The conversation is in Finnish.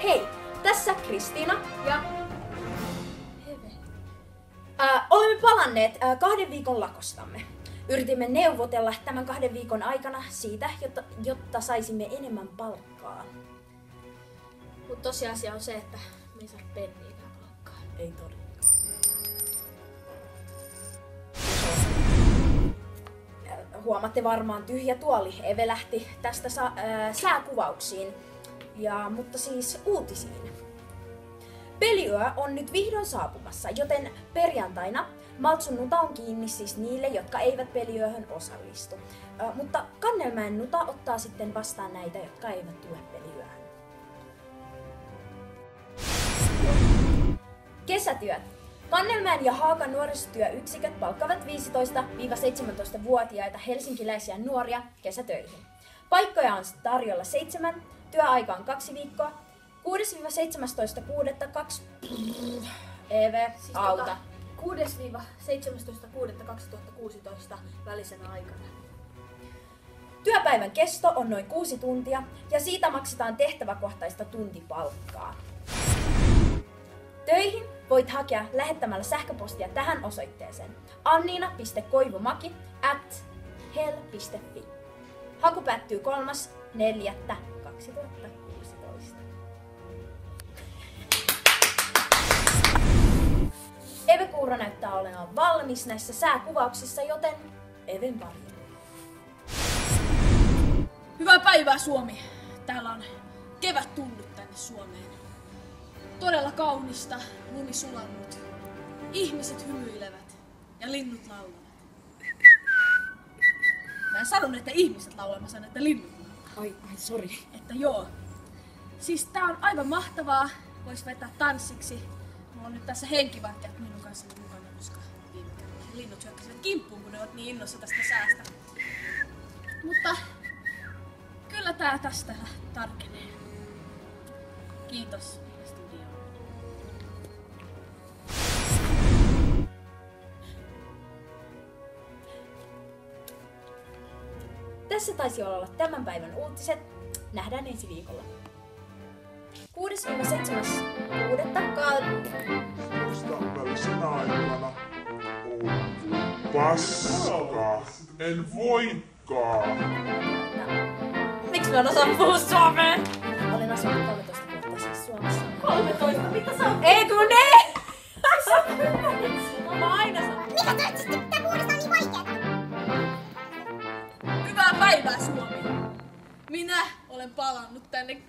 Hei, tässä Kristiina ja Heve. Olemme palanneet 2 viikon lakostamme. Yritimme neuvotella tämän 2 viikon aikana siitä, jotta saisimme enemmän palkkaa. Mutta tosiasia on se, että me ei saa penniäkään palkkaa. Ei todellakaan. Huomaatte varmaan tyhjä tuoli. Eve lähti tästä sääkuvauksiin, mutta siis uutisiin. Peliyö on nyt vihdoin saapumassa, joten perjantaina Maltsun nuta on kiinni siis niille, jotka eivät peliyöhön osallistu. Mutta Kannelmäen nuta ottaa sitten vastaan näitä, jotka eivät tule peliyöhön. Kesätyöt. Kannelmäen ja Haakan nuorisotyöyksiköt palkkaavat 15-17-vuotiaita helsinkiläisiä nuoria kesätöihin. Paikkoja on tarjolla 7, työaika on 2 viikkoa, 6-17.6. Eve, Siis auta. 6-17.6.2016 välisenä aikana. Työpäivän kesto on noin 6 tuntia ja siitä maksetaan tehtäväkohtaista tuntipalkkaa. Töihin voit hakea lähettämällä sähköpostia tähän osoitteeseen annina.koivumaki@hel.fi. Haku päättyy 3.4.2016. Eve Kuuro näyttää olevan valmis näissä sääkuvauksissa, joten Even pariin. Hyvää päivää Suomi! Täällä on kevät tullut tänne Suomeen. Todella kaunista, lumi sulannut. Ihmiset hymyilevät ja linnut laulavat. Mä en sanonut, että ihmiset laulavat, mä sanon, että linnut laulavat. Ai, sori. Että joo. Siis tää on aivan mahtavaa. Vois vetää tanssiksi. Mulla on nyt tässä henkivartijat minun kanssani mukana, koska viime kerralla linnut hyökkäsivät kimppuun, kun ne oot niin innossa tästä säästä. Mutta kyllä tää tästä tarkenee. Kiitos. Tässä taisi olla tämän päivän uutiset. Nähdään ensi viikolla. 6.–7.6. Ystävällisenä aikana on paskaa. En voikaan. Miksi mä en osaa puhua suomea? Olen asunut 13 vuotta siis Suomessa. 13? Mitä sä oot? Ei kun ne! Mä aina sanon. Mikä toivottavasti pitää uudestaan niin vaikeeta? Hyvää päivää Suomi! Minä olen palannut tänne